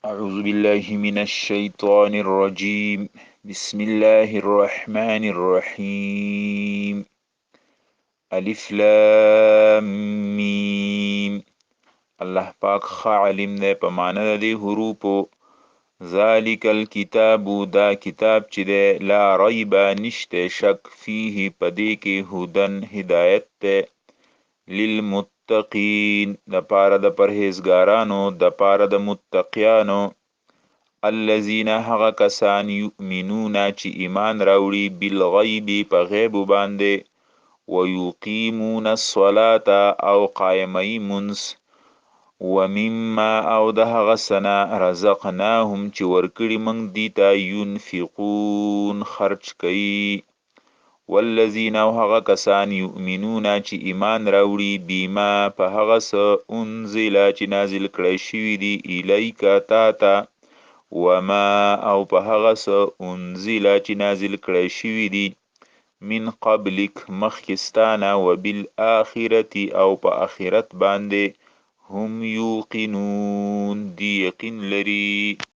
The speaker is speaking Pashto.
أعوذ بالله من الشيطان الرجيم. بسم الله الرحمن الرحيم. ألف لام ميم. الله پاک خا علم ده په معنا د دې حروفو. ذالک الکتاب، دا کتاب چې ده لا ریب نشته شک فيه پدې کې هدن هدایت ده للمتقین د پاره د پرهیزګارانو د پاره د متقیانو. الذین هغه کسان یؤمنون چې ایمان راوړي بالغیب په غیب باندې ویقیمون الصلاة او قائمي منس ومما او د هغه سنا رزقناهم چې ورکړي موږ دیتا ينفقون خرج کوي. والذین او هغه کسان یؤمنون چې ایمان راوړي بیما په هغه څه انزل چې نازل کړی شوي دي الیک تا ته وما او په هغه څه انزل چې نازل کړی شوي دي من قبلک مخکستانه وبالآخرة او په آخرت باندې هم یوقنون دی یقین لري.